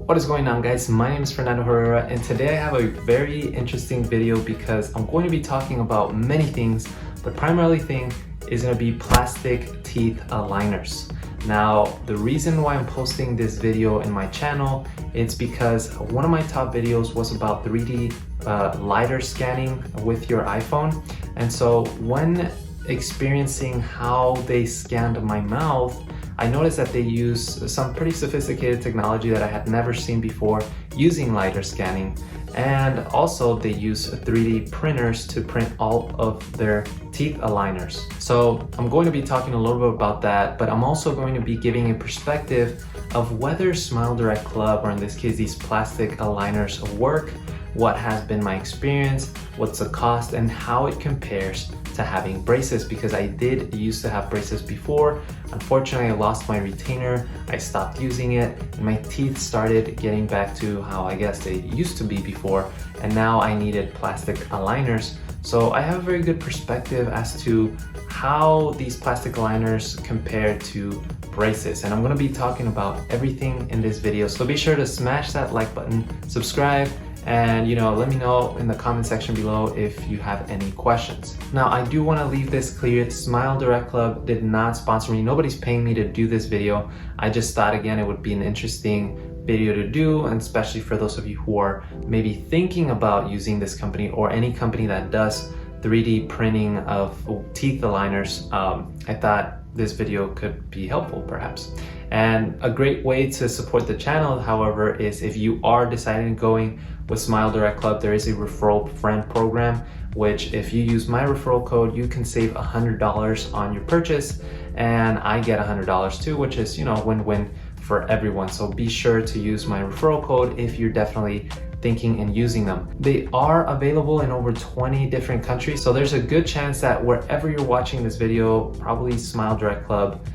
What is going on, guys? My name is Fernando Herrera, and today I have a very interesting video because I'm going to be talking about many things. The primary thing is going to be plastic teeth aligners. Now, the reason why I'm posting this video in my channel is because one of my top videos was about 3D lidar scanning with your iPhone. And so when experiencing how they scanned my mouth, I noticed that they use some pretty sophisticated technology that I had never seen before using lidar scanning. And also they use 3D printers to print all of their teeth aligners. So I'm going to be talking a little bit about that, but I'm also going to be giving a perspective of whether SmileDirect Club, or in this case these plastic aligners, work, what has been my experience, what's the cost, and how it compares to having braces, because I did used to have braces before. Unfortunately, I lost my retainer, I stopped using it, and my teeth started getting back to how I guess they used to be before, and now I needed plastic aligners. So I have a very good perspective as to how these plastic aligners compare to braces, and I'm going to be talking about everything in this video. So be sure to smash that like button, subscribe, and let me know in the comment section below if you have any questions. Now, I do want to leave this clear. SmileDirect Club did not sponsor me. Nobody's paying me to do this video. I just thought, again, it would be an interesting video to do, and especially for those of you who are maybe thinking about using this company or any company that does 3D printing of teeth aligners. I thought this video could be helpful perhaps. And a great way to support the channel, however, is if you are deciding going with SmileDirect Club, there is a referral friend program, which if you use my referral code, you can save $100 on your purchase, and I get $100 too, which is, win-win for everyone. So be sure to use my referral code if you're definitely thinking and using them. They are available in over 20 different countries, so there's a good chance that wherever you're watching this video, probably SmileDirect Club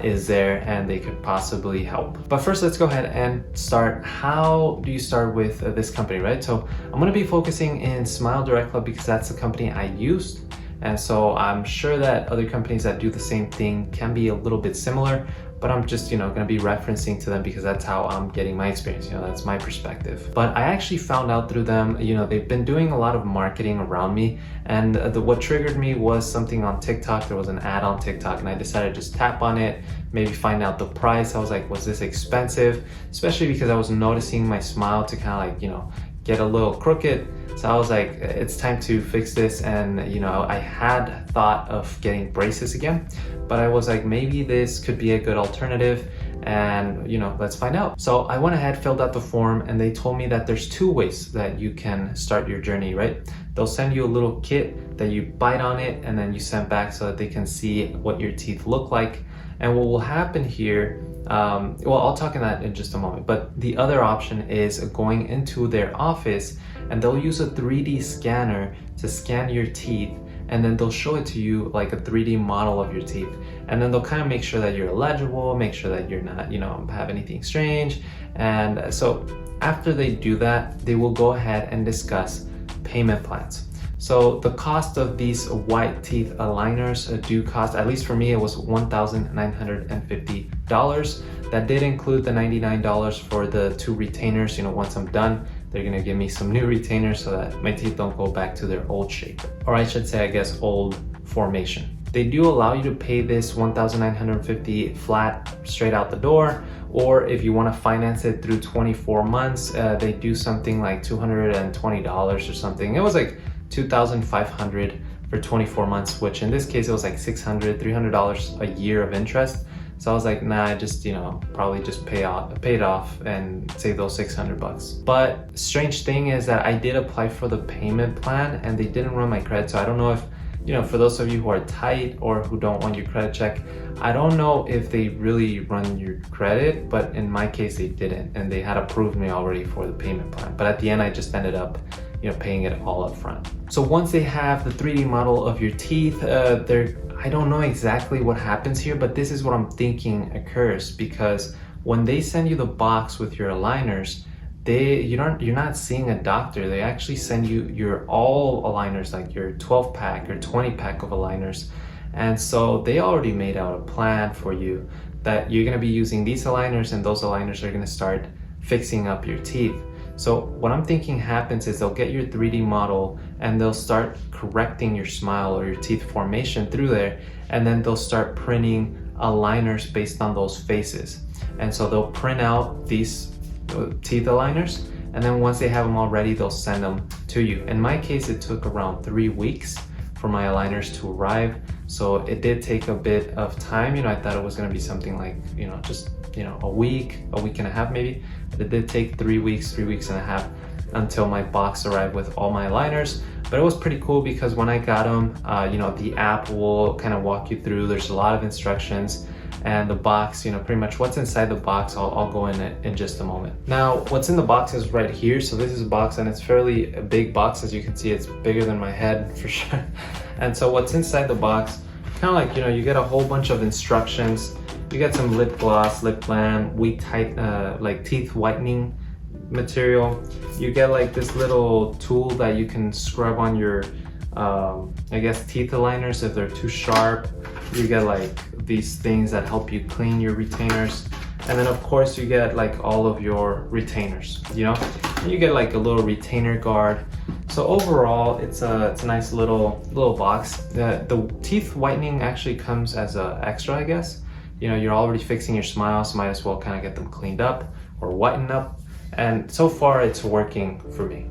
is there and they could possibly help. But first, let's go ahead and start. How do you start with this company, right? So I'm going to be focusing in SmileDirect Club because that's the company I used, and so I'm sure that other companies that do the same thing can be a little bit similar, but I'm just going to be referencing to them because that's how I'm getting my experience. That's my perspective. But I actually found out through them, they've been doing a lot of marketing around me, and what triggered me was something on TikTok. There was an ad on TikTok, and I decided to just tap on it, maybe find out the price. I was like, was this expensive? Especially because I was noticing my smile to kind of get a little crooked. So I was like, it's time to fix this. And I had thought of getting braces again, but I was like, maybe this could be a good alternative, and let's find out. So I went ahead, filled out the form, and they told me that there's two ways that you can start your journey, right? They'll send you a little kit that you bite on it and then you send back so that they can see what your teeth look like. And what will happen here, well, I'll talk on that in just a moment, but the other option is going into their office, and they'll use a 3D scanner to scan your teeth, and then they'll show it to you like a 3D model of your teeth, and then they'll kind of make sure that you're legible, make sure that you're not, have anything strange. And so after they do that, they will go ahead and discuss payment plans. So the cost of these white teeth aligners do cost, at least for me, it was $1,950. That did include the $99 for the two retainers. Once I'm done, they're gonna give me some new retainers so that my teeth don't go back to their old shape, or I should say, I guess, old formation. They do allow you to pay this $1,950 flat straight out the door, or if you want to finance it through 24 months, they do something like $220 or something. It was like $2,500 for 24 months, which in this case it was like $300 a year of interest. So I was like, nah, I just probably just pay it off and save those $600. But strange thing is that I did apply for the payment plan and they didn't run my credit. So I don't know if for those of you who are tight or who don't want your credit check, I don't know if they really run your credit, but in my case they didn't, and they had approved me already for the payment plan. But at the end I just ended up paying it all up front. So once they have the 3D model of your teeth, I don't know exactly what happens here, but this is what I'm thinking occurs, because when they send you the box with your aligners, you're not seeing a doctor. They actually send you your all aligners, like your 12 pack or 20 pack of aligners. And so they already made out a plan for you that you're going to be using these aligners, and those aligners are going to start fixing up your teeth. So what I'm thinking happens is they'll get your 3D model and they'll start correcting your smile or your teeth formation through there, and then they'll start printing aligners based on those faces. And so they'll print out these teeth aligners, and then once they have them all ready, they'll send them to you. In my case, it took around 3 weeks for my aligners to arrive. So it did take a bit of time. I thought it was gonna be something like, just, a week and a half maybe. But it did take 3 weeks and a half until my box arrived with all my aligners. But it was pretty cool because when I got them, the app will kind of walk you through. There's a lot of instructions, and the box, pretty much what's inside the box, I'll go in it in just a moment. Now, what's in the box is right here. So this is a box, and it's fairly a big box. As you can see, it's bigger than my head for sure. And so what's inside the box, kind of like, you get a whole bunch of instructions. You get some lip gloss, lip balm, like teeth whitening material. You get like this little tool that you can scrub on your, I guess, teeth aligners if they're too sharp. You get like these things that help you clean your retainers. And then of course you get like all of your retainers, you get like a little retainer guard. So overall, it's a nice little box. The teeth whitening actually comes as an extra, I guess. You're already fixing your smile, so might as well kind of get them cleaned up or whitened up. And so far it's working for me.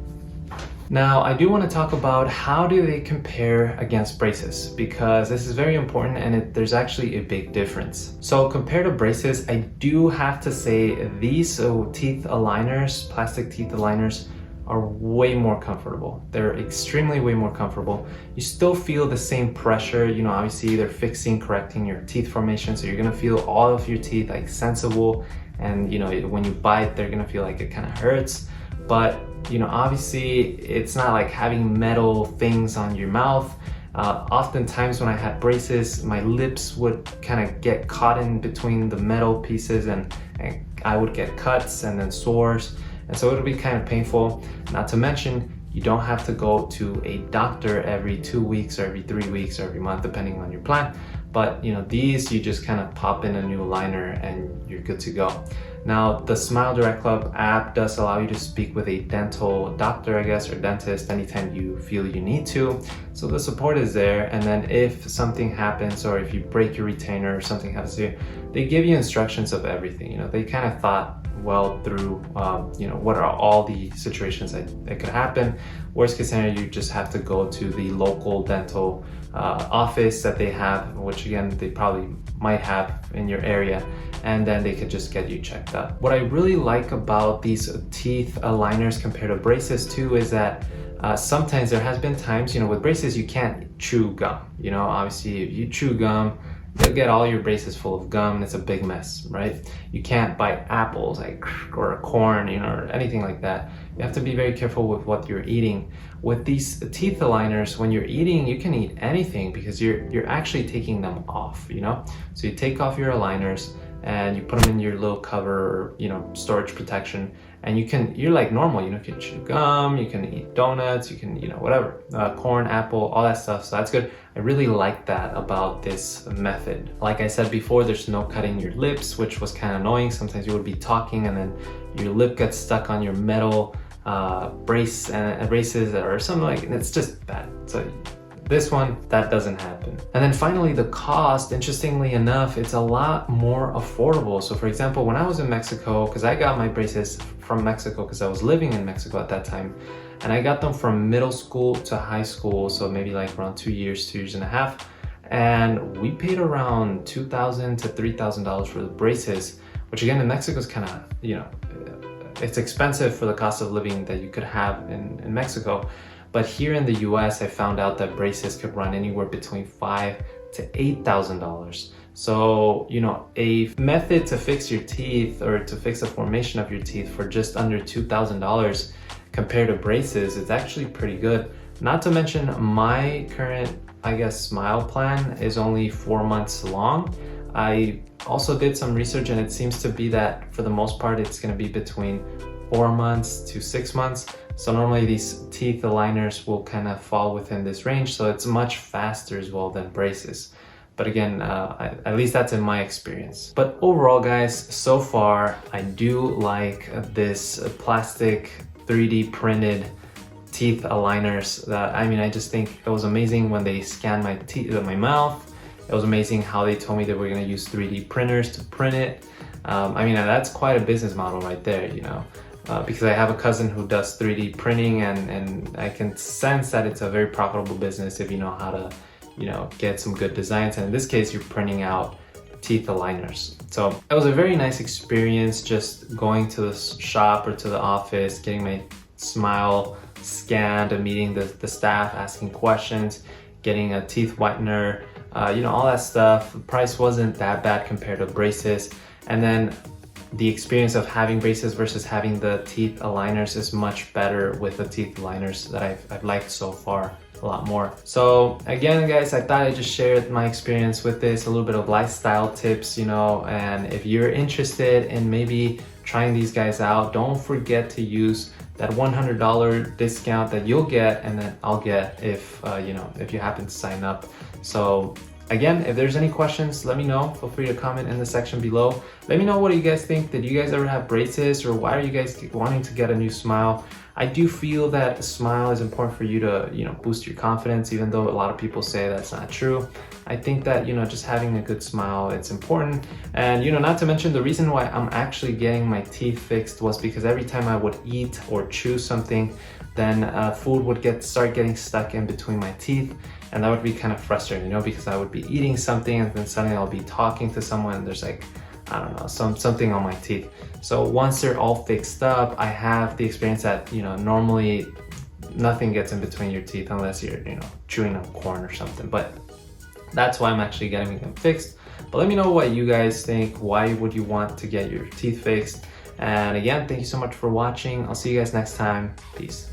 Now, I do want to talk about how do they compare against braces, because this is very important, and there's actually a big difference. So compared to braces, I do have to say these teeth aligners, plastic teeth aligners, are way more comfortable. They're extremely way more comfortable. You still feel the same pressure, obviously they're fixing, correcting your teeth formation, so you're gonna feel all of your teeth like sensible, and when you bite, they're gonna feel like it kind of hurts. But obviously it's not like having metal things on your mouth. Oftentimes when I had braces, my lips would kind of get caught in between the metal pieces, and I would get cuts and then sores. And so it would be kind of painful. Not to mention, you don't have to go to a doctor every 2 weeks or every 3 weeks or every month, depending on your plan. But these, you just kind of pop in a new aligner and you're good to go. Now, the Smile Direct Club app does allow you to speak with a dental doctor, I guess, or dentist anytime you feel you need to. So the support is there. And then if something happens, or if you break your retainer or something happens to you, they give you instructions of everything. They kind of thought well through, what are all the situations that could happen. Worst case scenario, you just have to go to the local dental office that they have, which again, they probably might have in your area, and then they could just get you checked out. What I really like about these teeth aligners compared to braces too is that sometimes there has been times, with braces you can't chew gum. Obviously if you chew gum, you'll get all your braces full of gum and it's a big mess, right? You can't bite apples or corn, or anything like that. You have to be very careful with what you're eating. With these teeth aligners, when you're eating, you can eat anything because you're actually taking them off, So you take off your aligners and you put them in your little cover, storage protection, and you're like normal, you can chew gum, you can eat donuts, you can, whatever, corn, apple, all that stuff. So that's good. I really like that about this method. Like I said before, there's no cutting your lips, which was kind of annoying. Sometimes you would be talking and then your lip gets stuck on your metal braces or something like, and it's just bad. So this one, that doesn't happen. And then finally, the cost, interestingly enough, it's a lot more affordable. So for example, when I was in Mexico, because I got my braces from Mexico because I was living in Mexico at that time, and I got them from middle school to high school, so maybe like around 2 years and a half. And we paid around $2,000 to $3,000 for the braces, which again, in Mexico is kind of, it's expensive for the cost of living that you could have in Mexico. But here in the US, I found out that braces could run anywhere between $5,000 to $8,000. So, a method to fix your teeth or to fix the formation of your teeth for just under $2,000 compared to braces, it's actually pretty good. Not to mention my current, I guess, smile plan is only 4 months long. I also did some research and it seems to be that for the most part, it's gonna be between 4 months to 6 months. So normally these teeth aligners will kind of fall within this range. So it's much faster as well than braces. But again, at least that's in my experience. But overall guys, so far I do like this plastic 3D printed teeth aligners. That, I mean, I just think it was amazing when they scanned my teeth, my mouth. It was amazing how they told me that we're gonna use 3D printers to print it. I mean, that's quite a business model right there, you know, because I have a cousin who does 3D printing, and I can sense that it's a very profitable business if you know how to, you know, get some good designs. And in this case, you're printing out teeth aligners. So it was a very nice experience just going to the shop or to the office, getting my smile scanned and meeting the staff, asking questions, getting a teeth whitener, you know, all that stuff. The price wasn't that bad compared to braces. And then the experience of having braces versus having the teeth aligners is much better with the teeth aligners that I've liked so far a lot more. So again guys, I thought I'd just share my experience with this, a little bit of lifestyle tips, you know, and if you're interested in maybe trying these guys out, don't forget to use that $100 discount that you'll get and that I'll get if you know, if you happen to sign up. So again, if there's any questions, let me know. Feel free to comment in the section below. Let me know what you guys think. Did you guys ever have braces, or why are you guys wanting to get a new smile? I do feel that a smile is important for you to, you know, boost your confidence, even though a lot of people say that's not true. I think that, you know, just having a good smile, it's important. And, you know, not to mention the reason why I'm actually getting my teeth fixed was because every time I would eat or chew something, then food would start getting stuck in between my teeth. And that would be kind of frustrating, you know, because I would be eating something and then suddenly I'll be talking to someone and there's like, I don't know, something on my teeth. So once they're all fixed up, I have the experience that, you know, normally nothing gets in between your teeth unless you're, you know, chewing on corn or something. But that's why I'm actually getting them fixed. But let me know what you guys think. Why would you want to get your teeth fixed? And again, thank you so much for watching. I'll see you guys next time. Peace.